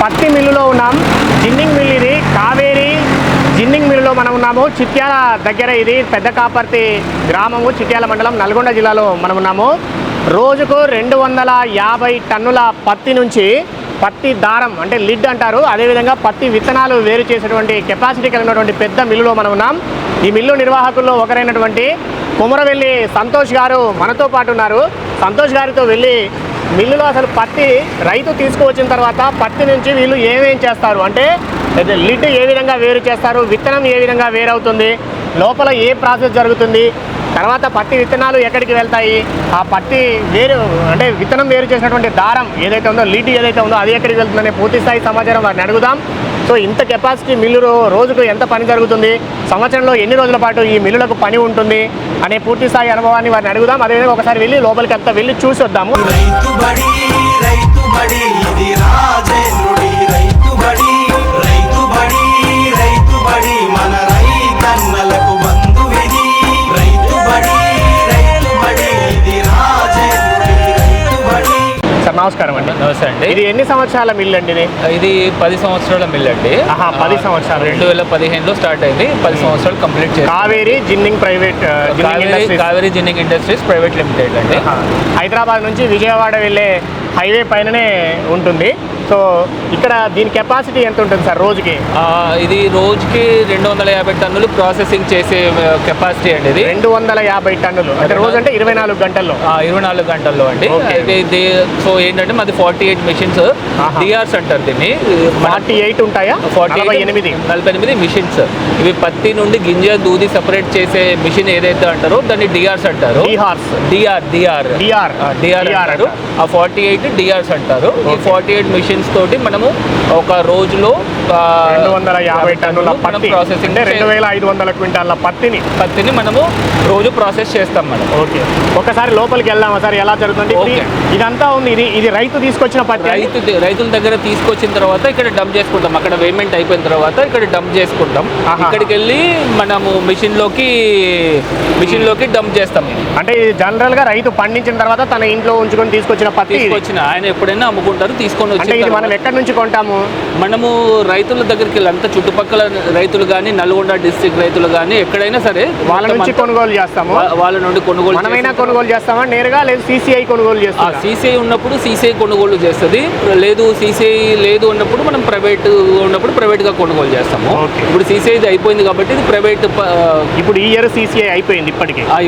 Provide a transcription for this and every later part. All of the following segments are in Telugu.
పత్తి మిల్లులో ఉన్నాం. జిన్నింగ్ మిల్ ఇది, కావేరి జిన్నింగ్ మిల్లులో మనం ఉన్నాము. చిట్యాల దగ్గర ఇది పెద్ద కాపర్తి గ్రామము, చిట్యాల మండలం, నల్గొండ జిల్లాలో మనం ఉన్నాము. రోజుకు 250 టన్నుల పత్తి నుంచి పత్తి దారం అంటే లిడ్ అంటారు, అదేవిధంగా పత్తి విత్తనాలు వేరు చేసేటువంటి కెపాసిటీ కలిగినటువంటి పెద్ద మిల్లులో మనం ఉన్నాం. ఈ మిల్లు నిర్వాహకుల్లో ఒకరైనటువంటి కుమరవెల్లి సంతోష్ గారు మనతో పాటు ఉన్నారు. సంతోష్ గారితో వెళ్ళి మిల్లులో అసలు పత్తి రైతు తీసుకువచ్చిన తర్వాత పత్తి నుంచి వీళ్ళు ఏమేం చేస్తారు, అంటే లిడ్ ఏ విధంగా వేరు చేస్తారు, విత్తనం ఏ విధంగా వేరవుతుంది, లోపల ఏ ప్రాసెస్ జరుగుతుంది, తర్వాత పత్తి విత్తనాలు ఎక్కడికి వెళ్తాయి, ఆ పత్తి వేరు అంటే విత్తనం వేరు చేసినటువంటి దారం ఏదైతే ఉందో, లిడ్ ఏదైతే ఉందో అది ఎక్కడికి వెళ్తుందనే పూర్తి స్థాయి సమాచారం వారిని అడుగుదాం. సో ఇంత కెపాసిటీ మిల్లు రోజుకు ఎంత పని జరుగుతుంది, సంవత్సరంలో ఎన్ని రోజుల పాటు ఈ మిల్లులకు పని ఉంటుంది అనే పూర్తి స్థాయి అనుభవాన్ని వారిని అడుగుదాం. అదేవిధంగా ఒకసారి వెళ్ళి లోపలికి అంతా వెళ్ళి చూసి వద్దాము. నమస్కారం అండి. నమస్తే అండి. ఇది ఎన్ని సంవత్సరాల మిల్ అండి? ఇది 10 సంవత్సరాల మిల్ అండి. 10 సంవత్సరాలు. 2015లో స్టార్ట్ అయింది. 10 సంవత్సరాలు కంప్లీట్ చేసి Kaveri ginning private Kaveri ginning industries private limited అండి. హైదరాబాద్ నుంచి విజయవాడ వెళ్ళే హైవే పైననే ఉంటుంది. సో ఇక్కడ దీని కెపాసిటీ ఎంత ఉంటుంది సార్ రోజుకి? ఇది రోజుకి 250 టన్నులు ప్రాసెసింగ్ చేసే కెపాసిటీ అండి. ఇది 250 టన్నులు అంటే రోజు అంటే 24 గంటల్లో. 24 గంటల్లో అండి. సో ఏంటంటే మాది 48 మిషన్స్, డిఆర్స్ అంటారు దీన్ని. 48 ఉంటాయా? 48 మిషన్స్. ఇవి పత్తి నుండి గింజ దూది సెపరేట్ చేసే మిషన్ ఏదైతే అంటారో దాన్ని డిఆర్స్ అంటారు. డిఆర్ అంటారు. ఆ 48 డిఆర్స్ అంటారు. ఈ 48 మిషన్స్ తోటి మనము ఒక రోజులో 250 టన్నుల పత్తి ప్రాసెసింగ్, 2500 క్వింటాల పత్తిని మనము రోజు ప్రాసెస్ చేస్తాం మనం. ఓకే, ఒకసారి లోపలికి వెళ్దామా సార్, ఎలా జరుగుతుంది? ఇదంతా ఉంది, ఇది రైతు తీసుకొచ్చిన పత్తి. రైతుల దగ్గర తీసుకొచ్చిన తర్వాత ఇక్కడ డంప్ చేసుకుంటాం. అక్కడ పేమెంట్ అయిపోయిన తర్వాత ఇక్కడ డంప్ చేసుకుంటాం. ఇక్కడికి వెళ్ళి మనము మిషన్ లోకి డంప్ చేస్తాం. అంటే జనరల్ గా రైతు పండించిన తర్వాత తన ఇంట్లో ఉంచుకొని తీసుకొచ్చిన పత్తి ఆయన ఎప్పుడైనా అమ్ముకుంటారు, తీసుకొని వచ్చి. మనం ఎక్కడి నుంచి కొంటాము? మనము రైతుల దగ్గరికి వెళ్ళి అంతా చుట్టుపక్కల రైతులు కానీ, నల్గొండ డిస్ట్రిక్ట్ రైతులు కానీ ఎక్కడైనా సరే వాళ్ళ నుంచి కొనుగోలు చేస్తాము. వాళ్ళ నుండి మనమైనా కొనుగోలు చేస్తామా నేరుగా, లేదు సిసిఐ కొనుగోలు చేస్తాం? సిసిఐ ఉన్నప్పుడు సిసిఐ కొనుగోలు చేస్తుంది, లేదు సిసిఐ లేదు ఉన్నప్పుడు మనం ప్రైవేట్ ఉన్నప్పుడు ప్రైవేట్గా కొనుగోలు చేస్తాము. ఇప్పుడు సిసిఐ అయిపోయింది కాబట్టి ఇది ప్రైవేట్. ఇప్పుడు ఈ ఇయర్ సిసిఐ అయిపోయింది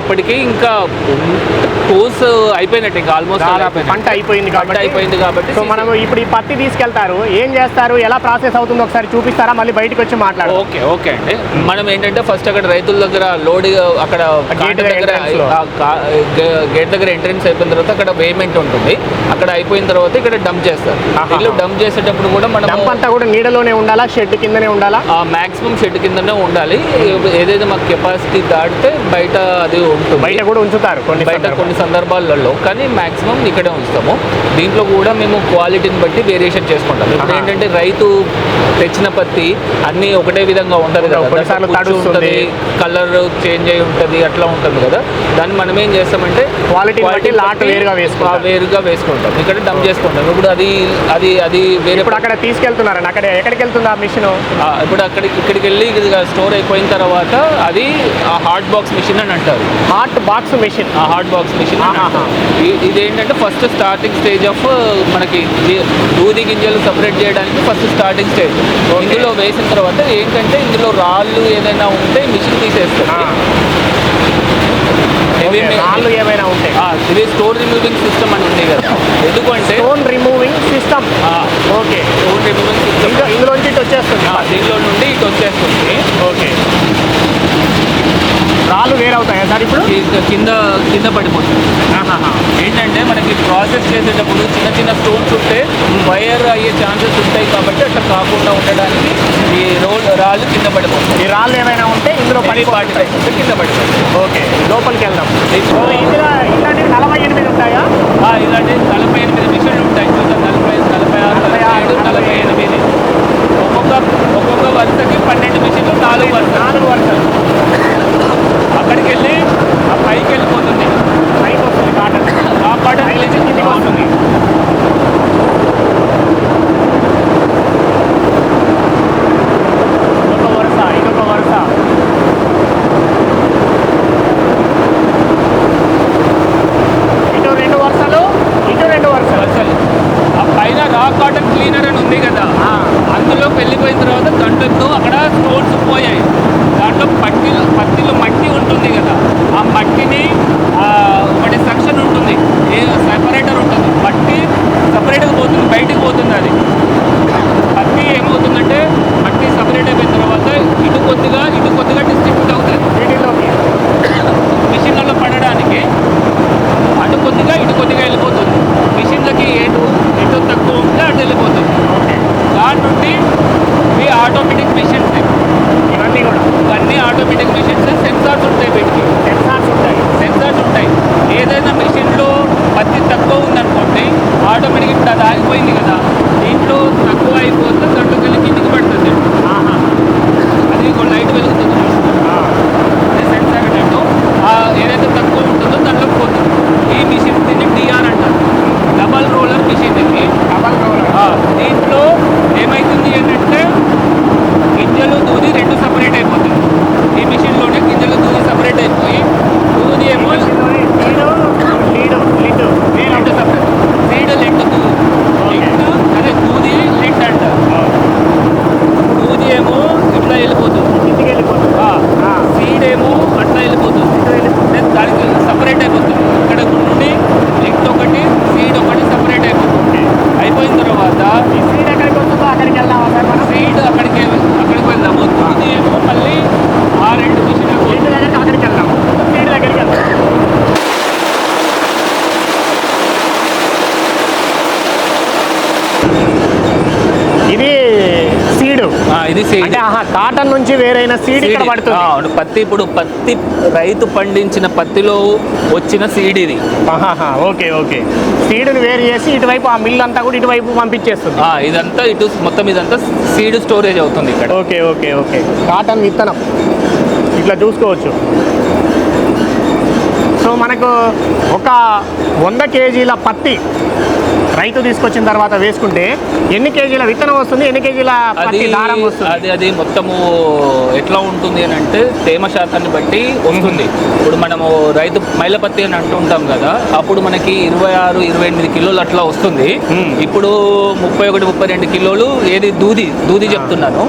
ఇప్పటికీ ఇంకా కోర్స్ అయిపోయినట్టు, ఇంకా ఆల్మోస్ట్ పంట అయిపోయింది కాబట్టి సో మనం ఇప్పుడు ఈ పత్తి తీసుకెళ్తారు, ఏం చేస్తారు, ఎలా ప్రాసెస్ అవుతుందో ఒకసారి చూపిస్తారా? మళ్ళీ బయటకు వచ్చి మాట్లాడు. ఓకే అండి. మనం ఏంటంటే ఫస్ట్ అక్కడ రైతుల దగ్గర లోడ్, అక్కడ గేట్ దగ్గర ఎంట్రెన్స్ అయిపోయిన తర్వాత అక్కడ పేమెంట్ ఉంటుంది. అక్కడ అయిపోయిన తర్వాత ఇక్కడ డంప్ చేస్తారు. ఇల్లు డంప్ చేసేటప్పుడు కూడా మనం అంతా కూడా నీడలోనే ఉండాలా, షెడ్ కిందనే ఉండాలా? మాక్సిమం షెడ్ కిందనే ఉండాలి. ఏదైతే మాకు కెపాసిటీ దాటితే బయట అది ఉంటుంది. బయట కూడా ఉంచుతారు కొన్ని సందర్భాలలో, కానీ మాక్సిమం ఇక్కడే ఉంచుతాము. దీంట్లో కూడా మేము క్వాలిటీని బట్టి వేరియేషన్ చేసుకుంటాం. ఇప్పుడు ఏంటంటే రైతు తెచ్చిన పత్తి అన్నీ ఒకటే విధంగా ఉంటుంది కదా, కలర్ చేంజ్ అయి ఉంటుంది, అట్లా ఉంటుంది కదా. దాన్ని మనం ఏం చేస్తామంటే క్వాలిటీ వేరుగా వేసుకుంటాం, ఇక్కడ డంప్ చేసుకుంటాం. ఇప్పుడు అది వేరే. ఇప్పుడు అక్కడ తీసుకెళ్తున్నారు, అక్కడ ఎక్కడికి వెళ్తుంది ఆ మిషన్? ఇప్పుడు ఇక్కడికి వెళ్ళి స్టోర్ అయిపోయిన తర్వాత అది హాట్ బాక్స్ మిషన్ అని అంటారు. హాట్ బాక్స్ మిషన్ ఇదేంటంటే ఫస్ట్ స్టార్టింగ్ స్టేజ్ ఆఫ్ మనకి దూది గింజలు సపరేట్ చేయడానికి ఫస్ట్ స్టార్టింగ్ స్టేజ్. ఇందులో వేసిన తర్వాత ఏంటంటే ఇందులో రాళ్ళు ఏదైనా ఉంటే మిషన్ తీసేస్తుంది. ఏమైనా ఉంటాయి. ఇది స్టోన్ రిమూవింగ్ సిస్టమ్ అని ఉంది కదా. ఎందుకంటే stone removing system. Okay, stone removing system ఇందులోంచి ఇటు వచ్చేస్తుంది. దీనిలో నుండి ఇటు వచ్చేస్తుంది. ఓకే, రాళ్ళు వేరవుతాయా సార్? ఇప్పుడు కింద పడిపోతుంది. ఏంటంటే మనకి ప్రాసెస్ చేసేటప్పుడు చిన్న స్టోన్స్ ఉంటే ఫైర్ అయ్యే ఛాన్సెస్ ఉంటాయి కాబట్టి అట్లా కాకుండా ఉండడానికి ఈ రాళ్ళు కింద పడిపోతుంది. ఈ రాళ్ళు ఏమైనా ఉంటే ఇందులో కింద పడిపోతుంది. ఓకే, లోపలికి వెళ్దాం. ఇలాంటివి 48 ఉంటాయా? ఇలాంటి 48 మిషన్లు ఉంటాయి. 46, 47, 48. ఒక్కొక్క వరుసకి 12 మిషన్లు, 4 వరుసలు. అక్కడికి వెళ్ళి ఆ పైకి వెళ్ళిపోతుంది. పైకి వస్తుంది కాటన్. ఆ కాటన్ కిందికి వస్తుంది. కాటన్ నుంచి వేరైన సీడ్ ఇక్కడ పడుతుంది. అవును, పత్తి రైతు పండించిన పత్తిలో వచ్చిన సీడ్ ఇది. ఓకే ఓకే, సీడ్ని వేరు చేసి ఇటువైపు ఆ మిల్ అంతా కూడా ఇటువైపు పంపించేస్తుంది. ఇదంతా మొత్తం ఇదంతా సీడ్ స్టోరేజ్ అవుతుంది ఇక్కడ. ఓకే ఓకే ఓకే, కాటన్ విత్తనం ఇట్లా చూసుకోవచ్చు. సో మనకు ఒక 100 కేజీల పత్తి రైతు తీసుకొచ్చిన తర్వాత వేసుకుంటే ఎన్ని కేజీల విత్తనం వస్తుంది, ఎన్ని కేజీల పత్తి దారం వస్తుంది? అది మొత్తము ఎట్లా ఉంటుంది అని అంటే తేమ శాతాన్ని బట్టి వస్తుంది. ఇప్పుడు మనము రైతు మైల పత్తి అని అంటుంటాం కదా, అప్పుడు మనకి 26-28 కిలోలు అట్లా వస్తుంది. ఇప్పుడు 31-32 కిలోలు ఏది దూది చెప్తున్నాను.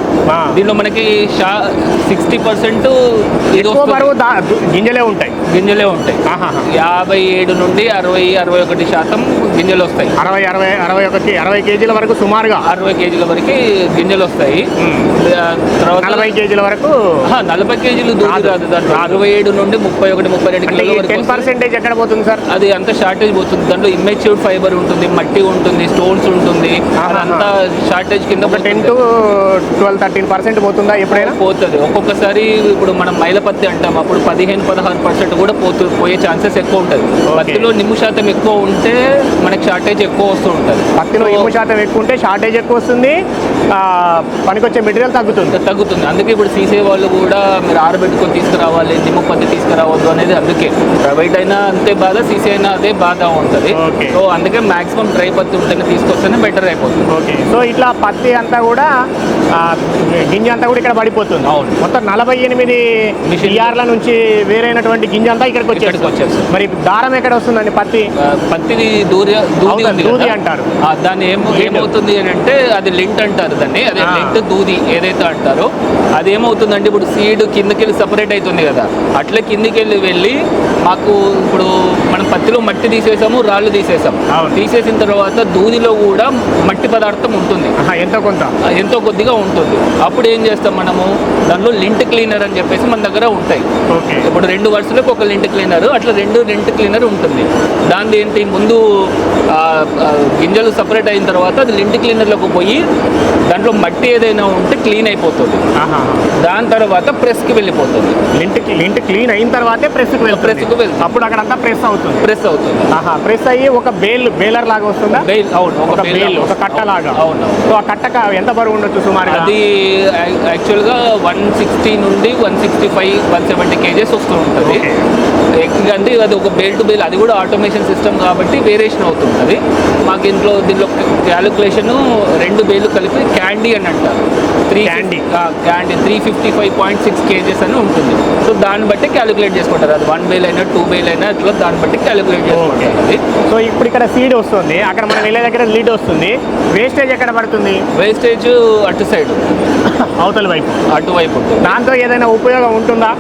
దీనిలో మనకి 60% గింజలే ఉంటాయి. 57 నుండి 60-61% గింజలు వస్తాయి. 60 కేజీల వరకు సుమారుగా 60 కేజీల వరకు గింజలు వస్తాయి. తర్వాత 40 కేజీల వరకు 40 కేజీలు దూది రాదు. దాంట్లో 67 నుండి 31-32 కిలోల వరకు 10% ఎక్కడ పోతుంది సార్? అది అంత షార్టేజ్ పోతుంది. దాంట్లో ఇమ్మెచ్యూర్డ్ ఫైబర్ ఉంటుంది, మట్టి ఉంటుంది, స్టోన్స్ ఉంటుంది, అదంతా షార్టేజ్ కింద 10-12-13% పోతుందా? ఎప్పుడైనా పోతుంది. ఒక్కొక్కసారి ఇప్పుడు మనం మైలపత్తి అంటాం, అప్పుడు 15-16% కూడా పోయే ఛాన్సెస్ ఎక్కువ ఉంటుంది. పత్తిలో నిమ్ము శాతం ఎక్కువ ఉంటే మనకి షార్టేజ్ ఎక్కువ వస్తూ ఉంటుంది. పత్తిలో నిమ్ము శాతం ఎక్కువ ఉంటే షార్టేజ్ ఎక్కువ వస్తుంది, పనికొచ్చే మెటీరియల్ తగ్గుతుంది. అందుకే ఇప్పుడు సీసే వాళ్ళు కూడా మీరు ఆరబెట్టుకొని తీసుకురావాలి, నిమ్ము పత్తి తీసుకురావద్దు అనేది. అందుకే ప్రైవేట్ అయినా అంతే బాధ, సీసీ అయినా అదే బాధ ఉంటుంది. సో అందుకే మాక్సిమం డ్రై పత్తి ఉంటేనే తీసుకొస్తేనే బెటర్ అయిపోతుంది. ఓకే, సో ఇట్లా పత్తి అంతా కూడా గింజ అంతా కూడా ఇక్కడ పడిపోతుంది. అవును, మొత్తం 48 మిషన్ల నుంచి వేరైనటువంటి గింజ అంతా ఇక్కడికి వచ్చేస్తుంది. మరి దారం ఎక్కడ వస్తుందండి? పత్తిది దూది అంటారు. దాన్ని ఏమవుతుంది అని అంటే అది లింట్ అంటారు దాన్ని. అదే లింట్ దూది ఏదైతే అంటారో అది ఏమవుతుందంటే ఇప్పుడు సీడ్ కిందకెళ్ళి సపరేట్ అవుతుంది కదా, అట్లా కిందకెళ్ళి వెళ్ళి మాకు ఇప్పుడు మనం పత్తిలో మట్టి తీసేసాము, రాళ్ళు తీసేసాము. తీసేసిన తర్వాత దూదిలో కూడా మట్టి పదార్థం ఉంటుంది, ఎంతో కొద్దిగా ఉంటుంది. అప్పుడు ఏం చేస్తాం మనము, దానిలో లింట్ క్లీనర్ అని చెప్పేసి మన దగ్గర ఉంటాయి. ఇప్పుడు 2 వరుసలకు ఒక లింట్ క్లీనర్, అట్లా 2 లింట్ క్లీనర్ ఉంటుంది. దాని ఏంటి, ముందు గింజలు సపరేట్ అయిన తర్వాత అది లింట్ క్లీనర్లోకి పోయి దాంట్లో మట్టి ఏదైనా ఉంటే క్లీన్ అయిపోతుంది. దాని తర్వాత ప్రెస్కి వెళ్ళిపోతుంది. లింట్ క్లీన్ అయిన తర్వాతే ప్రెస్కి వెళ్తుంది. అప్పుడు అక్కడంతా ప్రెస్ అవుతుంది. ప్రెస్ అయ్యి ఒక బేలర్ లాగా వస్తుందా? అవును, ఒక కట్ట లాగా. అవును. సో ఆ కట్ట ఎంత బరువు ఉండొచ్చు సుమారు? అది యాక్చువల్గా 160 నుండి 165-170 కేజెస్ వస్తూ ఉంటుంది. ఎందుకంటే అది ఒక బేల్ టు బేల్, అది కూడా ఆటోమేషన్ సిస్టమ్ కాబట్టి వేరియేషన్ అవుతుంది. మాకు దీనిలో క్యాలిక్యులేషన్ 2 బేలు కలిపి క్యాండీ అని అంటారు. 355.6 కేజెస్ అని ఉంటుంది. సో దాన్ని బట్టి క్యాలిక్యులేట్ చేసుకుంటారు. అది 1 బేల్ అయినా 2 బేల్ అయినా అట్లా దాన్ని బట్టి క్యాలిక్యులేట్ చేసుకుంటారు. సో ఇప్పుడు ఇక్కడ సీడ్ వస్తుంది, అక్కడ మనం వెళ్ళే దగ్గర లీడ్ వస్తుంది. వేస్టేజ్ ఎక్కడ పడుతుంది? వేస్టేజ్ అటు సైడ్, అవతల వైపు, అటువైపు ఉంటుంది. దాంతో ఏదైనా ఉపయోగం ఉంటుందా?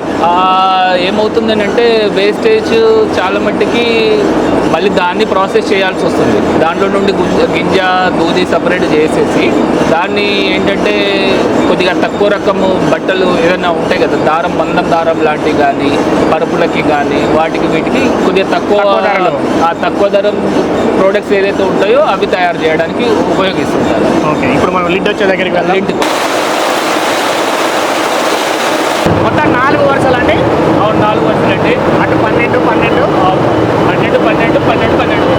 ఏమవుతుందని అంటే వేస్టేజ్ చాలా మట్టికి మళ్ళీ దాన్ని ప్రాసెస్ చేయాల్సి వస్తుంది. దాంట్లో నుండి గింజ దూది సపరేట్ చేసేసి దాన్ని ఏంటంటే కొద్దిగా తక్కువ రకము బట్టలు ఏదైనా ఉంటాయి కదా, మందం దారం లాంటివి కానీ, పరుపులకి కానీ, వీటికి కొద్దిగా తక్కువ ధర ప్రోడక్ట్స్ ఏదైతే ఉంటాయో అవి తయారు చేయడానికి ఉపయోగిస్తుంటారు. ఓకే, ఇప్పుడు మనం లిడ్ వచ్చే దగ్గరికి లిడ్ మొత్తం 4 వరుసలు అండి. అవును, 4 వరుసలు అండి. అటు 12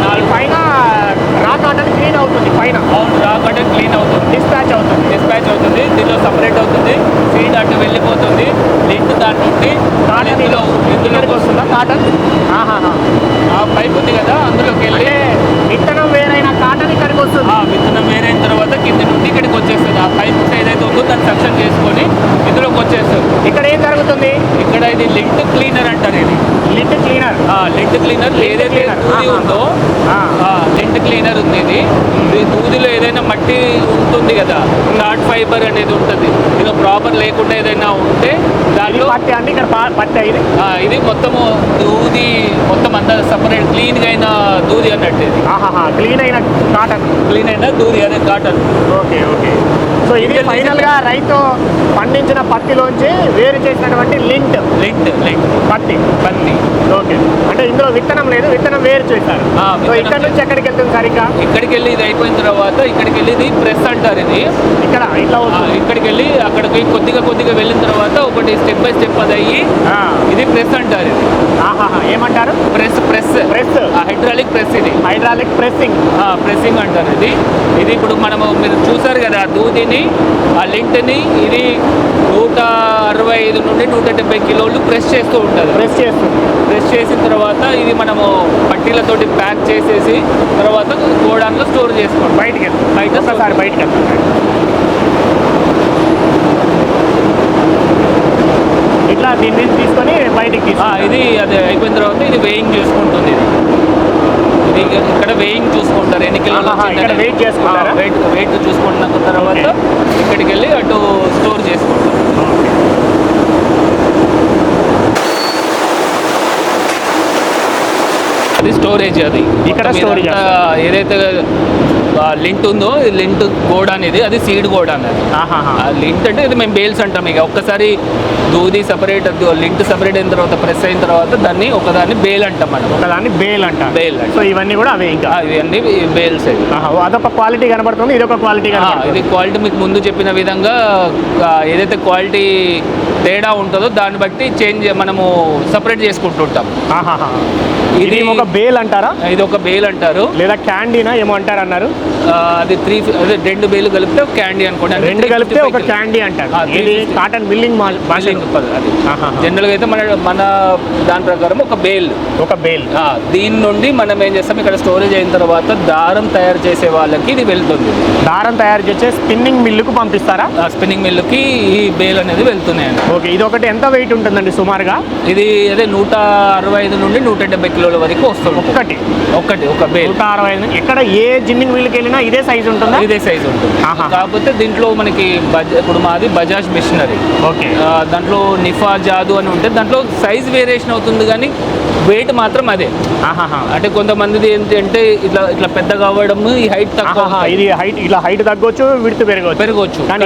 4 పైన రా కాటన్ క్లీన్ అవుతుంది. అవును, రా కాటన్ క్లీన్ అవుతుంది, డిస్పాచ్ అవుతుంది. దీనిలో సపరేట్ అవుతుంది. సీడ్ అటు వెళ్ళిపోతుంది. లింక్ దాని నుండి ఇందులోకి వస్తుందా కాటన్? ఆ పైప్ ఉంది కదా, అందులోకి వెళ్ళి విత్తనం వేరైన కాటన్ ఇక్కడికి వస్తుంది. విత్తనం వేరైన తర్వాత కింద నుండి ఇక్కడికి వచ్చేస్తుంది. ఆ పైప్ ఏదైతే ఉందో దాన్ని సక్షన్ చేసుకొని ఇందులోకి వచ్చేస్తుంది. ఇక్కడ ఏం జరుగుతుంది? ఇక్కడ ఇది లింక్ క్లీనర్ అంటారు. ఇది లింక్ క్లీనర్ ఏదైతే దూది ఉందో లింక్ క్లీనర్ ఉంది. ఇది దూదిలో ఏదైనా మట్టి ఉంటుంది కదా, షార్ట్ ఫైబర్ అనేది ఉంటుంది. ఇది ప్రాపర్ లేకుండా ఏదైనా ఉంటే దానిలో పత్తి అంటే ఇక్కడ పత్తి ఇది మొత్తము దూది మొత్తం అంతా సపరేట్ క్లీన్గా అయిన దూది అన్నట్టు. ఇది క్లీన్ అయిన దూది, అదే కాటన్. ఓకే. సో సో ఇది ఫైనల్గా రైతు పండించిన పత్తిలోంచి వేరు చేసినటువంటి లింట్ పత్తి. ఓకే, అంటే ఇందులో విత్తనం లేదు, విత్తనం వేరు చేశారు. సో ఇక్కడ నుంచి ఎక్కడికి వెళ్తుంది సార్? ఇంకా ఇక్కడికి వెళ్ళి ఇది అయిపోయిన తర్వాత ఇక్కడికి వెళ్ళి ఇది ప్రెస్ అంటారు. ఇది ఇక్కడ ఇట్లా ఇక్కడికి వెళ్ళి అక్కడికి కొద్దిగా వెళ్ళిన తర్వాత ఒకటి స్టెప్ బై స్టెప్ అది అయ్యి ఇది ప్రెస్ అంటారు. ఇది ఏమంటారు? Press hydraulic press. ఇది హైడ్రాలిక్ ప్రెస్సింగ్ అంటారు. ఇది ఇప్పుడు మనము మీరు చూసారు కదా దూదిని, ఆ లింట్ని ఇది 165 నుండి 170 కిలోలు ప్రెస్ చేస్తూ ఉంటుంది. ప్రెస్ చేసిన తర్వాత ఇది మనము పట్టీలతోటి ప్యాక్ చేసేసి తర్వాత గోడాన్లో స్టోర్ చేసుకోండి. బయటకి వెళ్తాం. ఇట్లా దీన్ని తీసుకొని బయటికి ఇది అది అయిపోయిన తర్వాత ఇది వేయింగ్ చేసుకుంటుంది. ఇది ఇక్కడ వేయింగ్ చూసుకుంటారు ఎన్ని కిలోలు వెయిట్ చూసుకున్న తర్వాత ఇక్కడికి వెళ్ళి అటు స్టోర్ చేసుకుంటారు. అది స్టోరేజ్. అది ఇక్కడ స్టోరేజ్ ఏదైతే లింట్ ఉందో లింట్ గోడాన్ ఇది, అది సీడ్ గోడాన్. అది లింట్ అంటే ఇది మేము బేల్స్ అంటాం. ఇక ఒక్కసారి దూది సపరేట్, లింట్ సపరేట్ అయిన తర్వాత ప్రెస్ అయిన తర్వాత దాన్ని ఒకదాన్ని బేల్ అంటాం. మనం ఒకదాన్ని బేల్ అంటాం. సో ఇవన్నీ కూడా అవే, ఇంకా ఇవన్నీ బేల్స్. అదొక క్వాలిటీ కనబడుతుంది, ఇది ఒక క్వాలిటీ. ఇది క్వాలిటీ మీకు ముందు చెప్పిన విధంగా ఏదైతే క్వాలిటీ తేడా ఉంటుందో దాన్ని బట్టి మనము సపరేట్ చేసుకుంటుంటాం. ఇది ఒక బేల్ అంటారా? ఇది ఒక బేల్ అంటారు, లేదా క్యాండీనా ఏమో అంటారు అన్నారు. అది 2 బేలు కలిపితే క్యాండీ అనుకోండి. 2 కలిపితే ఒక క్యాండీ అంటారు. ఇది కాటన్ మిల్లింగ్ అది జనరల్గా అయితే మన దాని ప్రకారం ఒక బేల్. దీని నుండి మనం ఏం చేస్తాం, ఇక్కడ స్టోరేజ్ అయిన తర్వాత దారం తయారు చేసే వాళ్ళకి ఇది వెళ్తుంది. దారం తయారు చేసే స్పిన్నింగ్ మిల్లుకు పంపిస్తారా? స్పిన్నింగ్ మిల్లుకి ఈ బేల్ అనేది వెళ్తున్నాయండి. ఓకే, ఇది ఒకటి ఎంత వెయిట్ ఉంటుందండి సుమారుగా? ఇది అదే 165 నుండి 170 కిలోల వరకు వస్తుంది. ఒక బేల్ 165. ఎక్కడ ఏ జిన్నింగ్ మిల్లుకి వెళ్ళినా ఇదే సైజ్ ఉంటుందా? ఇదే సైజ్ ఉంటుంది. కాకపోతే దీంట్లో మనకి ఇప్పుడు మాది బజాజ్ మిషనరీ. ఓకే, దాంట్లో నిఫా జాదు అని ఉంటే దాంట్లో సైజ్ వేరియేషన్ అవుతుంది కానీ వెయిట్ మాత్రం అదే. అంటే కొంతమందిది ఏంటి అంటే ఇట్లా పెద్దగా అవ్వడం, ఈ హైట్ తక్కువ. ఇది హైట్ ఇలా హైట్ తగ్గొచ్చు, విడ్త్ పెరగవచ్చు. కానీ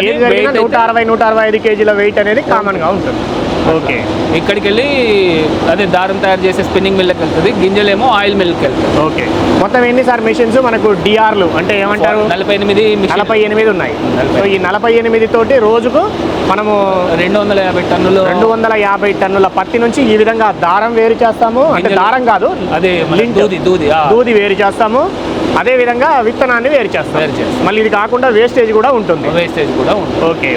165 కేజీల వెయిట్ అనేది కామన్ గా ఉంటుంది. ఓకే, ఇక్కడికి వెళ్ళి అదే దారం తయారు చేసే స్పిన్నింగ్ మిల్కి వెళ్తుంది, గింజలేమో ఆయిల్ మిల్కి వెళ్తుంది. ఓకే, మొత్తం ఎన్ని సార్ మెషిన్స్ మనకు? డిఆర్లు అంటే ఏమంటారు? 48 ఉన్నాయి. సో ఈ 48 తోటి రోజుకు మనము 250 టన్నుల పత్తి నుంచి ఈ విధంగా దారం వేరు చేస్తాము. అంటే దారం కాదు, అదే దూది వేరు చేస్తాము. అదే విధంగా విత్తనాన్ని వేరు చేస్తాం. మళ్ళీ ఇది కాకుండా వేస్టేజ్ కూడా ఉంటుంది. ఓకే.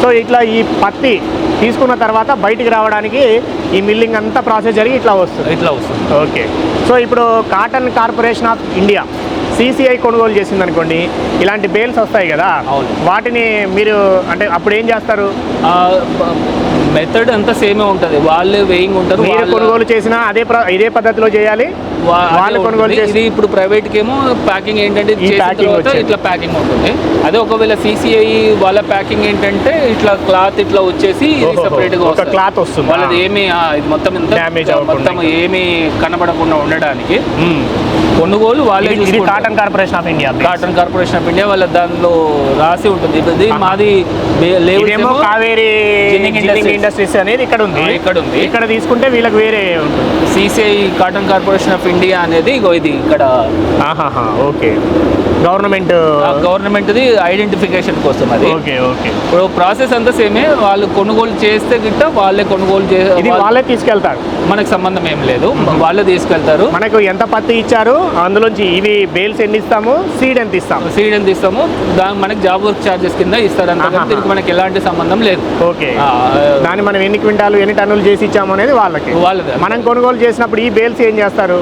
సో ఇట్లా ఈ పత్తి తీసుకున్న తర్వాత బయటికి రావడానికి ఈ మిల్లింగ్ అంతా ప్రాసెస్ జరిగి ఇట్లా వస్తుంది. ఓకే, సో ఇప్పుడు cotton corporation of India CCI కొనుగోలు చేసింది అనుకోండి, ఇలాంటి బేల్స్ వస్తాయి కదా, వాటిని మీరు అంటే అప్పుడు ఏం చేస్తారు? మెథడ్ అంతా సేమే ఉంటుంది. వాళ్ళే వేయింగ్ ఉంటారు. మీరు కొనుగోలు చేసినా ఇదే పద్ధతిలో చేయాలి. వాళ్ళు కొనుగోలు చేసి ఇప్పుడు ప్రైవేట్కి ఏమో ప్యాకింగ్ ఏంటంటే ఇట్లా ప్యాకింగ్ ఉంటుంది. అదే ఒకవేళ CCI వాళ్ళ ప్యాకింగ్ ఏంటంటే ఇట్లా క్లాత్ ఇట్లా వచ్చేసి సెపరేట్గా ఒక క్లాత్ వస్తుంది. వాళ్ళది ఏమి ఇది మొత్తం ఏమి కనబడకుండా ఉండడానికి కొనుగోలు వాళ్ళే. కాటన్ కార్పొరేషన్ ఆఫ్ ఇండియా వాళ్ళ దానిలో రాసి ఉంటుంది. ఇది మాది కావేరీ ఇండస్ట్రీస్ అనేది ఇక్కడ ఉంది. ఇక్కడ తీసుకుంటే వీళ్ళకి వేరే ఉంటుంది. CCI cotton corporation of India అనేది ఇది ఇక్కడ. ఓకే, గవర్నమెంట్ది ఐడెంటిఫికేషన్ కోసం అది. ఓకే. ఇప్పుడు ప్రాసెస్ అంతా సేమే. వాళ్ళు కొనుగోలు చేస్తే గిట్ట వాళ్ళే కొనుగోలు వాళ్ళే తీసుకెళ్తారు. మనకు సంబంధం ఏం లేదు, వాళ్ళే తీసుకెళ్తారు. మనకు ఎంత పత్తి ఇచ్చారు, అందులోంచి ఇవి బేల్స్ ఎన్ని ఇస్తాము, సీడ్ ఎంత ఇస్తాము, మనకి జాబ్ వర్క్ ఛార్జెస్ కింద ఇస్తారు. దీనికి మనకి ఎలాంటి సంబంధం లేదు. ఓకే, దాన్ని మనం ఎన్ని క్వింటాలు ఎన్ని టన్నులు చేసి ఇచ్చాము అనేది వాళ్ళది. మనం కొనుగోలు చేసినప్పుడు ఈ బేల్స్ ఏం చేస్తారు?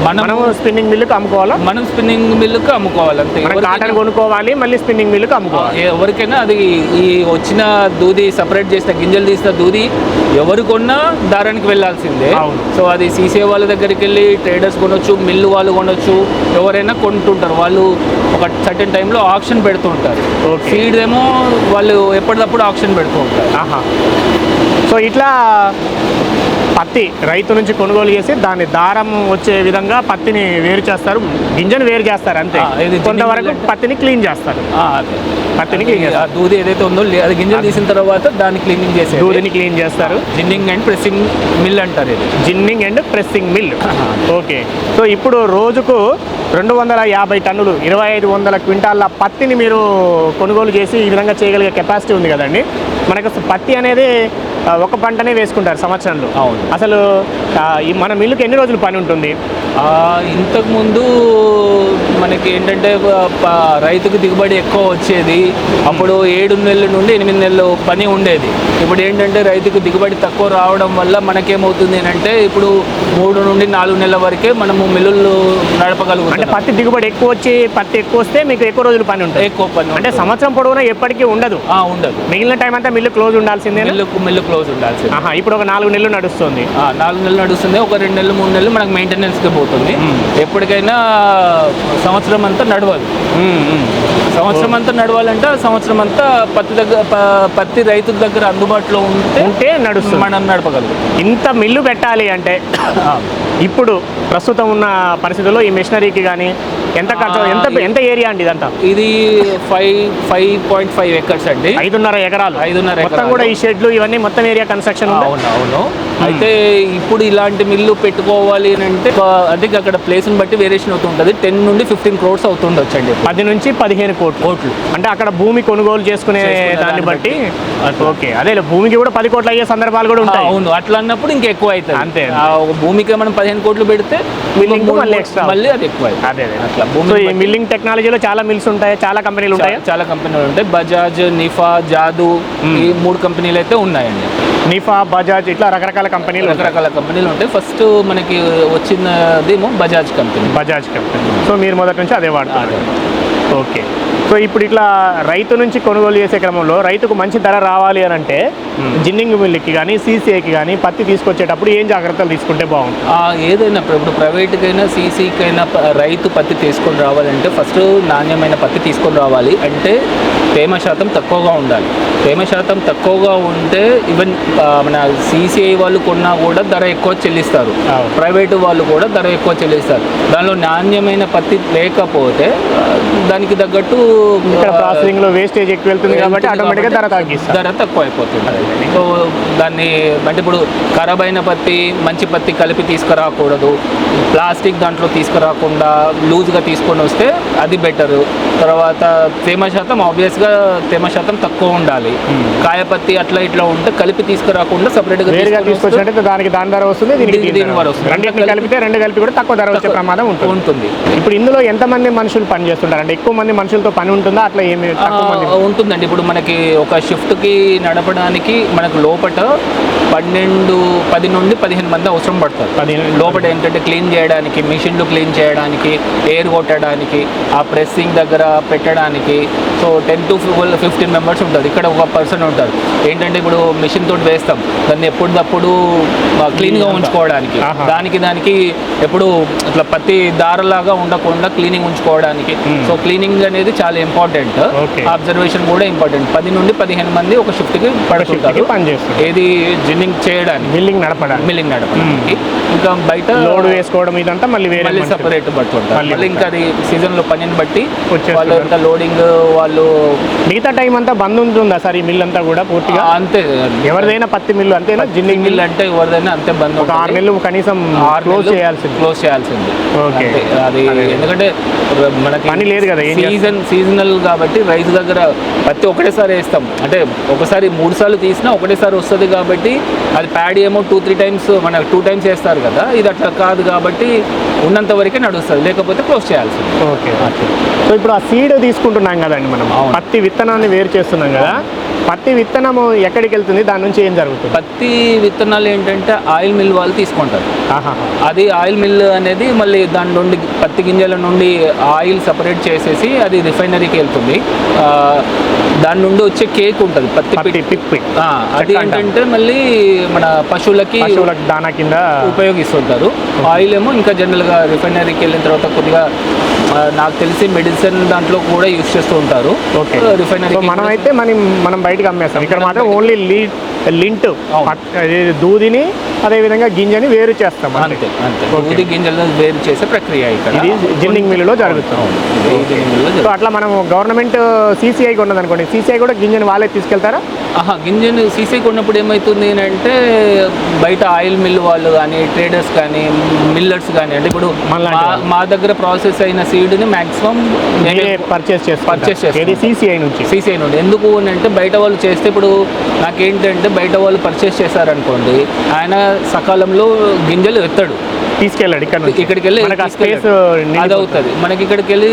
మనము స్పిన్నింగ్ మిల్లుకి అమ్ముకోవాలా? మనం స్పిన్నింగ్ మిల్లుకి అమ్ముకోవాలి అంతే. కాటన్ కొనుక్కోవాలి, మళ్ళీ స్పిన్నింగ్ మిల్లుకి అమ్ముకోవాలి. ఎవరికైనా అది ఈ వచ్చిన దూది సపరేట్ చేసిన గింజలు తీసిన దూది ఎవరు కొన్నా దారానికి వెళ్ళాల్సిందే. సో అది CCI వాళ్ళ దగ్గరికి వెళ్ళి ట్రేడర్స్ కొనొచ్చు, మిల్లు వాళ్ళు కొనొచ్చు, ఎవరైనా కొంటుంటారు. వాళ్ళు ఒక సర్టెన్ టైంలో ఆప్షన్ పెడుతూ ఉంటారు. సీడ్ ఏమో వాళ్ళు ఎప్పటికప్పుడు ఆప్షన్ పెడుతూ ఉంటారు. సో ఇట్లా పత్తి రైతు నుంచి కొనుగోలు చేసి దాని దారం వచ్చే విధంగా పత్తిని వేరు చేస్తారు, గింజను వేరు చేస్తారు అంతే. కొంతవరకు పత్తిని క్లీన్ చేస్తారు. పత్తిని క్లీన్ ఆ దూది ఏదైతే ఉందో అది గింజలు తీసిన తర్వాత దాన్ని క్లీనింగ్ చేసేది. దూదిని క్లీన్ చేస్తారు. జిన్నింగ్ అండ్ ప్రెస్సింగ్ మిల్ అంటారు ఇది. Ginning and pressing mill. Okay. So ఇప్పుడు రోజుకు 250 టన్నులు 2500 క్వింటాల పత్తిని మీరు కొనుగోలు చేసి ఈ విధంగా చేయగలిగే కెపాసిటీ ఉంది కదండి. మనకు పత్తి అనేది ఒక పంటనే వేసుకుంటారు సంవత్సరంలో. అవును. అసలు మన మిల్లుకి ఎన్ని రోజులు పని ఉంటుంది? ఇంతకుముందు మనకి ఏంటంటే రైతుకు దిగుబడి ఎక్కువ వచ్చేది. అప్పుడు 7 నెలల నుండి 8 నెలలు పని ఉండేది. ఇప్పుడు ఏంటంటే రైతుకు దిగుబడి తక్కువ రావడం వల్ల మనకేమవుతుంది అంటే ఇప్పుడు 3 నుండి 4 నెలల వరకే మనము మిల్లులు నడపగలుగుతాం. అంటే పత్తి దిగుబడి ఎక్కువ వచ్చి పత్తి ఎక్కువ వస్తే మీకు ఎక్కువ రోజులు పని ఉంటుంది. ఎక్కువ పని అంటే సంవత్సరం పొడవునా ఎప్పటికీ ఉండదు. ఉండదు. మిగిలిన టైం అంతా మిల్లు క్లోజ్ ఉండాల్సిందే. మిల్లు క్లోజ్ ఉండాల్సిందే. ఇప్పుడు ఒక 4 నెలలు నడుస్తుంది. 4 నెలలు నడుస్తుంది. ఒక 2 నెలలు 3 నెలలు మనకు మెయింటెనెన్స్కి పోతుంది. ఎప్పటికైనా సంవత్సరం అంతా నడవాలి. సంవత్సరం అంతా నడవాలంటే సంవత్సరం అంతా పత్తి రైతుల దగ్గర అందుబాటులో ఉంటే నడుస్తుంది, మనం నడపగలుగుతాం. ఇంత మిల్లు పెట్టాలి అంటే ఇప్పుడు ప్రస్తుతం ఉన్న పరిస్థితుల్లో ఈ మిషనరీకి కానీ ఎంత ఖర్చు, ఎంత ఏరియా అండి ఇదంతా? ఇది 5.5 ఎకర్స్ అండి. 5.5 ఎకరాలు. మొత్తం కూడా ఈ షెడ్లు ఇవన్నీ మొత్తం ఏరియా కన్స్ట్రక్షన్. అవును. అయితే ఇప్పుడు ఇలాంటి మిల్లు పెట్టుకోవాలి అంటే అక్కడ ప్లేస్ని బట్టి వేరియేషన్ అవుతుంటుంది. 10 నుండి 15 crores అవుతుండొచ్చు అండి. 10 నుంచి 15 కోట్లు. అంటే అక్కడ భూమి కొనుగోలు చేసుకునే దాన్ని బట్టి. ఓకే. అదే భూమికి కూడా 10 కోట్లు అయ్యే సందర్భాలు కూడా ఉంటాయి. అవును. అట్లా అన్నప్పుడు ఇంకా ఎక్కువ అవుతుంది. అంతే. భూమికి మనం 15 కోట్లు పెడితే మళ్ళీ అది ఎక్కువ. అదే అట్లా. ఈ మిల్లింగ్ టెక్నాలజీలో చాలా మిల్స్ ఉంటాయి, చాలా కంపెనీలు ఉంటాయి. చాలా కంపెనీలు ఉంటాయి. బజాజ్, నిఫా, జాదు ఈ 3 కంపెనీలు అయితే ఉన్నాయండి. నిఫా, బజాజ్ ఇట్లా రకరకాల కంపెనీలు ఉంటాయి. ఫస్ట్ మనకి వచ్చినదేమో బజాజ్ కంపెనీ. సో మీరు మొదటి నుంచి అదే వాడతారు. ఓకే. సో ఇప్పుడు ఇట్లా రైతు నుంచి కొనుగోలు చేసే క్రమంలో రైతుకు మంచి ధర రావాలి అని అంటే జిన్నింగ్ మిల్లుకి కానీ సీసీఐకి కానీ పత్తి తీసుకొచ్చేటప్పుడు ఏం జాగ్రత్తలు తీసుకుంటే బాగుంటుంది? ఏదైనా ఇప్పుడు ప్రైవేట్కైనా సీసీకైనా రైతు పత్తి తీసుకొని రావాలంటే ఫస్ట్ నాణ్యమైన పత్తి తీసుకొని రావాలి. అంటే తేమ శాతం తక్కువగా ఉండాలి. తేమ శాతం తక్కువగా ఉంటే ఈవెన్ మన సీసీఐ వాళ్ళు కొన్నా కూడా ధర ఎక్కువ చెల్లిస్తారు, ప్రైవేటు వాళ్ళు కూడా ధర ఎక్కువ చెల్లిస్తారు. దానిలో నాణ్యమైన పత్తి లేకపోతే దానికి తగ్గట్టు ప్రాసెసింగ్ లో వేస్టేజ్ ఎక్కువ వెళ్తుంది కాబట్టి ఆటోమేటిక్గా ధర తక్కువ అయిపోతుంది. సో దాన్ని అంటే ఇప్పుడు ఖరాబ్ అయిన పత్తి మంచి పత్తి కలిపి తీసుకురాకూడదు. ప్లాస్టిక్ దాంట్లో తీసుకురాకుండా లూజ్గా తీసుకొని వస్తే అది బెటరు. తర్వాత తేమ శాతం ఆబ్వియస్గా తేమ శాతం తక్కువ ఉండాలి. కాయపత్తి అట్లా ఇట్లా ఉంటే కలిపి తీసుకురాకుండా సపరేట్గా తీసుకొచ్చినట్టు దానికి దాని ధర వస్తుంది, దీని ధర వస్తుంది. కలిపితే రెండు కలిపి కూడా తక్కువ ధర వచ్చే ప్రమాదం ఉంటుంది. ఇప్పుడు ఇందులో ఎంతమంది మనుషులు పని చేస్తుంటారు? అంటే ఎక్కువ మంది మనుషులతో పని ఉంటుందా? అట్లా ఏమి ఉంటుందండి. ఇప్పుడు మనకి ఒక షిఫ్ట్కి నడపడానికి మనకు లోపల 10 నుండి 15 మంది అవసరం పడతారు. లోపల ఏంటంటే క్లీన్ చేయడానికి, మిషన్లు క్లీన్ చేయడానికి, ఎయిర్ కొట్టడానికి, ఆ ప్రెస్సింగ్ దగ్గర పెట్టడానికి. సో 10 to 15 మెంబర్స్ ఉంటుంది. ఇక్కడ ఒక పర్సన్ ఉంటారు. ఏంటంటే ఇప్పుడు మిషన్ తోటి వేస్తాం, దాన్ని ఎప్పటికప్పుడు క్లీన్గా ఉంచుకోవడానికి, దానికి ఎప్పుడు ఇట్లా పత్తి దారలాగా ఉండకుండా క్లీనింగ్ ఉంచుకోవడానికి. సో క్లీనింగ్ అనేది చాలా ఇంపార్టెంట్. అబ్జర్వేషన్ కూడా ఇంపార్టెంట్. 10 నుండి 15 మంది ఒక షిఫ్ట్కి పడుతుంటారు. ఏది జిన్నింగ్ చేయడానికి, మిల్లింగ్ నడపడానికి. ఇంకా బయట లోడ్ వేసుకోవడం ఇదంతా మళ్ళీ సపరేట్ పడుతుంటారు. మళ్ళీ ఇంకా అది సీజన్లో పనిని బట్టి వాళ్ళు ఎంత లోడింగ్ వాళ్ళు. మిగతా టైం అంతా బంద్ ఉంటుందా సార్ ఈ మిల్ అంతా కూడా పూర్తిగా? అంతే. ఎవరిదైనా పత్తి మిల్లు అంతేనా? జిన్నింగ్ మిల్ అంటే ఎవరిదైనా అంతే బంద్. 6 నెలలు కనీసం క్లోజ్ చేయాల్సింది. ఓకే. అది ఎందుకంటే మనకి పని లేదు కదా, సీజనల్ కాబట్టి రైతు దగ్గర పత్తి ఒకటేసారి వేస్తాం. అంటే ఒకసారి 3 సార్లు తీసినా ఒకటేసారి వస్తుంది కాబట్టి అది ప్యాడీ ఏమో 2-3 టైమ్స్ మనకు 2 టైమ్స్ వేస్తారు కదా. ఇది అట్లా కాదు కాబట్టి ఉన్నంత వరకే నడుస్తుంది, లేకపోతే క్లోజ్ చేయాల్సింది. ఓకే. సో ఇప్పుడు ఆ సీడ్ తీసుకుంటున్నాం కదండి మనం, పత్తి విత్తనాన్ని వేరు చేస్తున్నాం కదా. పత్తి విత్తనము ఎక్కడికి వెళ్తుంది? దాని నుంచి ఏం జరుగుతుంది? పత్తి విత్తనాలు ఏంటంటే ఆయిల్ మిల్ వాళ్ళు తీసుకుంటారు. అది ఆయిల్ మిల్ అనేది మళ్ళీ దాని నుండి పత్తి గింజల నుండి ఆయిల్ సపరేట్ చేసేసి అది రిఫైనరీకి వెళ్తుంది. దాని నుండి వచ్చే కేక్ ఉంటుంది, పత్తి పిప్పి. అది ఏంటంటే మళ్ళీ మన పశువులకి దానా కింద ఉపయోగిస్తుంటారు. ఆయిల్ ఏమో ఇంకా జనరల్గా రిఫైనరీకి వెళ్ళిన తర్వాత కొద్దిగా నాకు తెలిసి మెడిసిన్ దాంట్లో కూడా యూజ్ చేస్తూ ఉంటారు. రిఫైనరీ మనం అయితే మనం బయటకు అమ్మేస్తాం. ఇక్కడ మాత్రం ఓన్లీ లింట్ అవును. దూదిని అదేవిధంగా గింజని వేరు చేస్తాం అంతే అంతే దూది గింజలను వేరు చేసే ప్రక్రియ ఇక్కడ ఇది జిన్నింగ్ మిల్లులో జరుగుతుంది. సో అట్లా మనం గవర్నమెంట్ సీసీఐ ఉన్నది అనుకోండి, సీసీఐ కూడా గింజని వాళ్ళే తీసుకెళ్తారా? గింజను సీసీ కొన్నప్పుడు ఏమవుతుంది అంటే బయట ఆయిల్ మిల్ వాళ్ళు కానీ ట్రేడర్స్ కానీ మిల్లర్స్ కానీ అంటే ఇప్పుడు మా దగ్గర ప్రాసెస్ అయిన సీడ్ని మ్యాక్సిమం పర్చేస్ చేస్తాం సీసీఐ నుండి. ఎందుకు అని అంటే బయట వాళ్ళు చేస్తే ఇప్పుడు నాకేంటంటే బయట వాళ్ళు పర్చేస్ చేశారనుకోండి, ఆయన సకాలంలో గింజలు ఎత్తాడు తీసుకెళ్ళాడు ఇక్కడికి వెళ్ళి అది అవుతుంది. మనకి ఇక్కడికి వెళ్ళి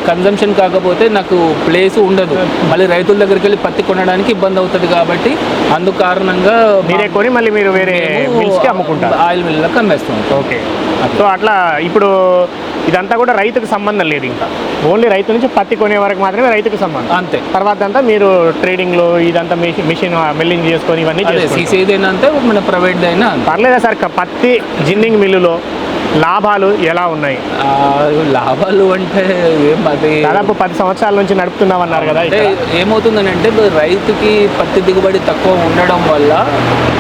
కన్జంప్షన్ కాకపోతే నాకు ప్లేస్ ఉండదు, మళ్ళీ రైతుల దగ్గరికి వెళ్ళి పత్తి కొనడానికి ఇబ్బంది అవుతుంది. కాబట్టి అందుకు కారణంగా మీరే కొని మళ్ళీ మీరు వేరే మిల్స్కి అమ్ముకుంటారు, ఆయిల్ మిల్లకు అమ్మేస్తాం. ఓకే. సో అట్లా ఇప్పుడు ఇదంతా కూడా రైతుకు సంబంధం లేదు, ఇంకా ఓన్లీ రైతు నుంచి పత్తి కొనే వరకు మాత్రమే రైతుకు సంబంధం. అంతే. తర్వాత అంతా మీరు ట్రేడింగ్లో ఇదంతా మిషన్ మిల్లింగ్ చేసుకొని ఇవన్నీ సీసీఐదైనా అంతే, మన ప్రైవేట్ అయినా పర్లేదా సార్? పత్తి జిన్నింగ్ మిల్లులో లాభాలు ఎలా ఉన్నాయి? లాభాలు అంటే అది దాదాపు 10 సంవత్సరాల నుంచి నడుపుతున్నామన్నారు కదా. అంటే ఏమవుతుందని అంటే రైతుకి పత్తి దిగుబడి తక్కువ ఉండడం వల్ల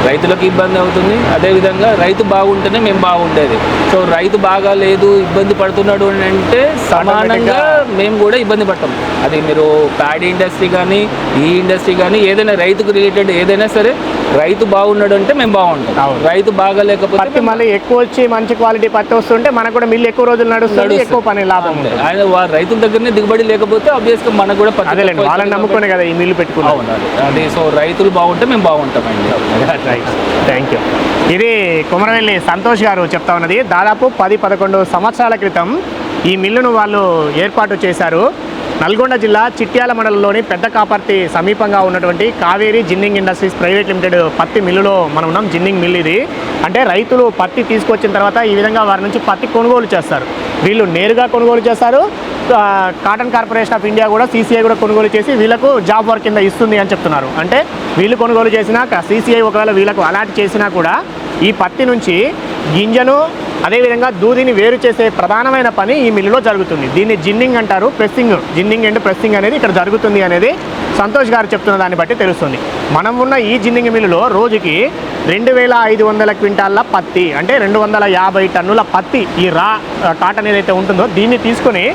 రైతులకు ఇబ్బంది అవుతుంది. అదేవిధంగా రైతు బాగుంటేనే మేము బాగుండేది. సో రైతు బాగా లేదు, ఇబ్బంది పడుతున్నాడు అని అంటే సమానంగా మేము కూడా ఇబ్బంది పడతాం. అది మీరు ప్యాడీ ఇండస్ట్రీ కానీ ఈ ఇండస్ట్రీ కానీ ఏదైనా రైతుకు రిలేటెడ్ ఏదైనా సరే రైతు బాగున్నాడు అంటే మేము బాగుంటాం. రైతు బాగా లేకపోతే మళ్ళీ ఎక్కువ వచ్చి మంచి క్వాలిటీ పత్తి వస్తుంటే మనకు కూడా మిల్లు ఎక్కువ రోజులు నడుస్తుంది, ఎక్కువ పని లాభం. ఆయన రైతుల దగ్గరనే దిగుబడి లేకపోతే ఆబ్వియస్గా మనకు కూడా వాళ్ళని నమ్ముకునే కదా ఈ మిల్లు పెట్టుకున్నాం. అది సో రైతులు బాగుంటే మేము బాగుంటామండి. Thank you. ఇది కొమరవెల్లి సంతోష్ గారు చెప్తా ఉన్నది. దాదాపు 10-11 సంవత్సరాల క్రితం ఈ మిల్లును వాళ్ళు ఏర్పాటు చేశారు. నల్గొండ జిల్లా చిట్యాల మండలంలోని పెద్ద కాపర్తి సమీపంగా ఉన్నటువంటి Kaveri ginning industries private limited పత్తి మిల్లులో మనం ఉన్నాం. జిన్నింగ్ మిల్ ఇది. అంటే రైతులు పత్తి తీసుకొచ్చిన తర్వాత ఈ విధంగా వారి నుంచి పత్తి కొనుగోలు చేస్తారు. వీళ్ళు నేరుగా కొనుగోలు చేస్తారు. కాటన్ కార్పొరేషన్ ఆఫ్ ఇండియా కూడా సీసీఐ కూడా కొనుగోలు చేసి వీళ్ళకు జాబ్ వర్క్ కింద ఇస్తుంది అని చెప్తున్నారు. అంటే వీళ్ళు కొనుగోలు చేసినాక సీసీఐ ఒకవేళ వీళ్ళకు అలాట్ చేసినా కూడా ఈ పత్తి నుంచి గింజను అదేవిధంగా దూదిని వేరు చేసే ప్రధానమైన పని ఈ మిల్లులో జరుగుతుంది. దీన్ని జిన్నింగ్ అంటారు. ప్రెస్సింగ్, జిన్నింగ్ అండ్ ప్రెస్సింగ్ అనేది ఇక్కడ జరుగుతుంది అనేది సంతోష్ గారు చెప్తున్న దాన్ని బట్టి తెలుస్తుంది. మనం ఉన్న ఈ జిన్నింగ్ మిల్లులో రోజుకి 2500 క్వింటాల్ల పత్తి అంటే 250 టన్నుల పత్తి ఈ రా కాటన్ ఏదైతే ఉంటుందో దీన్ని తీసుకొని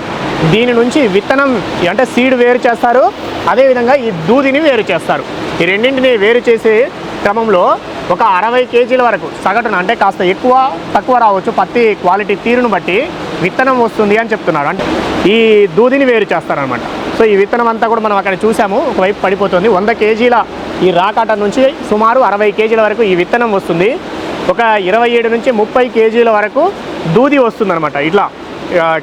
దీని నుంచి విత్తనం అంటే సీడ్ వేరు చేస్తారు. అదేవిధంగా ఈ దూదిని వేరు చేస్తారు. ఈ రెండింటిని వేరు చేసే క్రమంలో ఒక 60 కేజీల వరకు సగటున అంటే కాస్త ఎక్కువ తక్కువ రావచ్చు పత్తి క్వాలిటీ తీరును బట్టి విత్తనం వస్తుంది అని చెప్తున్నారు. అంటే ఈ దూదిని వేరు చేస్తారనమాట. సో ఈ విత్తనం అంతా కూడా మనం అక్కడ చూసాము, ఒకవైపు పడిపోతుంది. 100 కేజీల ఈ రా కాటన్ నుంచి సుమారు 60 కేజీల వరకు ఈ విత్తనం వస్తుంది. ఒక 27 నుంచి 30 కేజీల వరకు దూది వస్తుందన్నమాట, ఇట్లా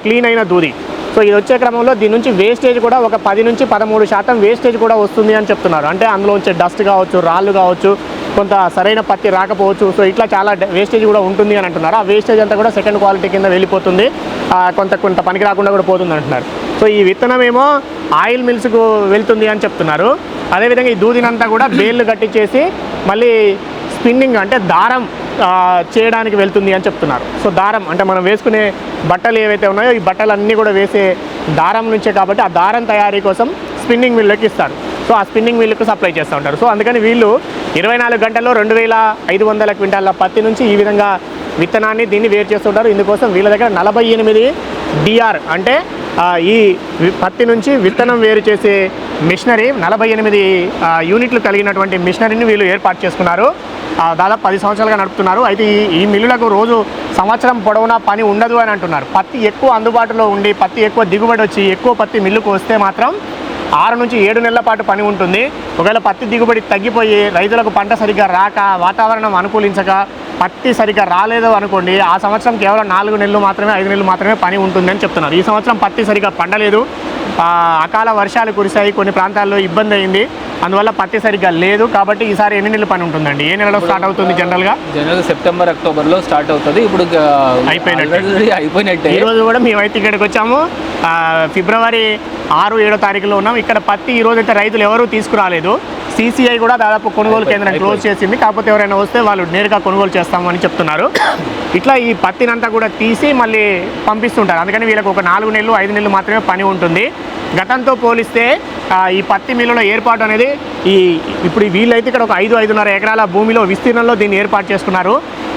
క్లీన్ అయిన దూది. సో ఇది వచ్చే క్రమంలో దీని నుంచి వేస్టేజ్ కూడా ఒక 10 నుంచి 13% వేస్టేజ్ కూడా వస్తుంది అని చెప్తున్నారు. అంటే అందులో వచ్చే డస్ట్ కావచ్చు, రాళ్ళు కావచ్చు, కొంత సరైన పత్తి రాకపోవచ్చు. సో ఇట్లా చాలా వేస్టేజ్ కూడా ఉంటుంది అని అంటున్నారు. ఆ వేస్టేజ్ అంతా కూడా సెకండ్ క్వాలిటీ కింద వెళ్ళిపోతుంది, కొంత పనికి రాకుండా కూడా పోతుంది అంటున్నారు. సో ఈ విత్తనం ఏమో ఆయిల్ మిల్స్కు వెళ్తుంది అని చెప్తున్నారు. అదేవిధంగా ఈ దూదినంతా కూడా బేళ్ళు కట్టించేసి మళ్ళీ స్పిన్నింగ్ అంటే దారం చేయడానికి వెళ్తుంది అని చెప్తున్నారు. సో దారం అంటే మనం వేసుకునే బట్టలు ఏవైతే ఉన్నాయో ఈ బట్టలన్నీ కూడా వేసే దారం నుంచే కాబట్టి ఆ దారం తయారీ కోసం స్పిన్నింగ్ మిల్లుకి ఇస్తారు. సో ఆ స్పిన్నింగ్ మిల్లుకు సప్లై చేస్తూ ఉంటారు. సో అందుకని వీళ్ళు 24 గంటల్లో 2500 క్వింటాల పత్తి నుంచి ఈ విధంగా విత్తనాన్ని దీన్ని వేరు చేస్తుంటారు. ఇందుకోసం వీళ్ళ దగ్గర 48 డిఆర్ అంటే ఈ పత్తి నుంచి విత్తనం వేరు చేసే మిషనరీ 48 యూనిట్లు కలిగినటువంటి మిషనరీని వీళ్ళు ఏర్పాటు చేసుకున్నారు. దాదాపు 10 సంవత్సరాలుగా నడుపుతున్నారు. అయితే ఈ మిల్లులకు రోజు సంవత్సరం పొడవునా పని ఉండదు అని అంటున్నారు. పత్తి ఎక్కువ అందుబాటులో ఉండి పత్తి ఎక్కువ దిగుబడి వచ్చి ఎక్కువ పత్తి మిల్లుకు వస్తే మాత్రం 6 నుంచి 7 నెలల పాటు పని ఉంటుంది. ఒకవేళ పత్తి దిగుబడి తగ్గిపోయి రైతులకు పంట సరిగ్గా రాక వాతావరణం అనుకూలించక పత్తి సరిగ్గా రాలేదు అనుకోండి, ఆ సంవత్సరం కేవలం 4 నెలలు మాత్రమే 5 నెలలు మాత్రమే పని ఉంటుందని చెప్తున్నారు. ఈ సంవత్సరం పత్తి సరిగ్గా పండలేదు, అకాల వర్షాలు కురిశాయి, కొన్ని ప్రాంతాల్లో ఇబ్బంది అయింది, అందువల్ల పత్తి సరిగ్గా లేదు. కాబట్టి ఈసారి ఎన్ని నెలలు పని ఉంటుందండి? ఏ నెలలో స్టార్ట్ అవుతుంది? జనరల్గా సెప్టెంబర్ అక్టోబర్లో స్టార్ట్ అవుతుంది. ఇప్పుడు అయిపోయినట్టే. ఈరోజు కూడా మేమైతే ఇక్కడికి వచ్చాము, ఫిబ్రవరి 6-7 తారీఖులో ఉన్నాం. ఇక్కడ పత్తి ఈరోజు అయితే రైతులు ఎవరూ తీసుకురాలేదు. సీసీఐ కూడా దాదాపు కొనుగోలు కేంద్రం క్లోజ్ చేసింది. కాకపోతే ఎవరైనా వస్తే వాళ్ళు నేరుగా కొనుగోలు చేస్తామని చెప్తున్నారు. ఇట్లా ఈ పత్తినంతా కూడా తీసి మళ్ళీ పంపిస్తుంటారు. అందుకని వీళ్ళకి ఒక 4 నెలలు 5 నెలలు మాత్రమే పని ఉంటుంది. గతంతో పోలిస్తే ఈ పత్తి మిల్లుల ఏర్పాటు అనేది ఇప్పుడు వీళ్ళైతే ఇక్కడ ఒక 5-5.5 ఎకరాల భూమిలో విస్తీర్ణంలో దీన్ని ఏర్పాటు చేసుకున్నారు.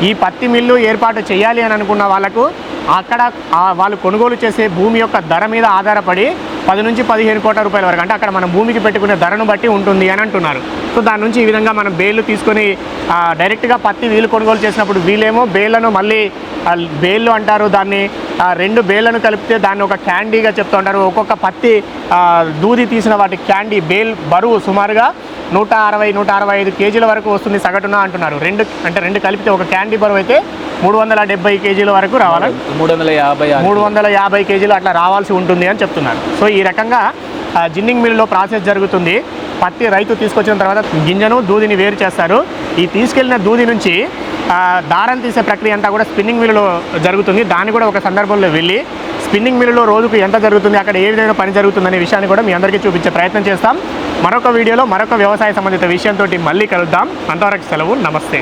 ఈ పత్తి మిల్లు ఏర్పాటు చేయాలి అని అనుకున్న వాళ్ళకు అక్కడ వాళ్ళు కొనుగోలు చేసే భూమి యొక్క ధర మీద ఆధారపడి 10 నుంచి 15 కోట్ల రూపాయల వరకు, అంటే అక్కడ మనం భూమికి పెట్టుకునే ధరను బట్టి ఉంటుంది అని అంటున్నారు. సో దాని నుంచి ఈ విధంగా మనం బేళ్ళు తీసుకొని డైరెక్ట్గా పత్తి వీళ్ళు కొనుగోలు చేసినప్పుడు వీళ్ళేమో బేళ్లను మళ్ళీ బేళ్ళు అంటారు, దాన్ని 2 బేళ్లను కలిపితే దాన్ని ఒక క్యాండీగా చెప్తూ ఉంటారు. ఒక్కొక్క పత్తి దూది తీసిన వాటి క్యాండీ బేల్ బరువు సుమారుగా 160-165 కేజీల వరకు వస్తుంది సగటున అంటున్నారు. రెండు కలిపితే ఒక క్యాండీ బరువు అయితే 370 కేజీల వరకు రావాలి, 350 కేజీలు అట్లా రావాల్సి ఉంటుంది అని చెప్తున్నారు. సో ఈ రకంగా జిన్నింగ్ మిల్లులో ప్రాసెస్ జరుగుతుంది. పత్తి రైతు తీసుకొచ్చిన తర్వాత గింజను దూదిని వేరు చేస్తారు. ఈ తీసుకెళ్లిన దూది నుంచి దారం తీసే ప్రక్రియ అంతా కూడా స్పిన్నింగ్ మిల్లులో జరుగుతుంది. దాన్ని కూడా ఒక సందర్భంలో వెళ్ళి స్పిన్నింగ్ మిల్లులో రోజుకు ఎంత జరుగుతుంది, అక్కడ ఏ విధంగా పని జరుగుతుందనే విషయాన్ని కూడా మీ అందరికీ చూపించే ప్రయత్నం చేస్తాం. మరొక వీడియోలో మరొక వ్యవసాయ సంబంధిత విషయంతో మళ్ళీ కలుద్దాం. అంతవరకు సెలవు, నమస్తే.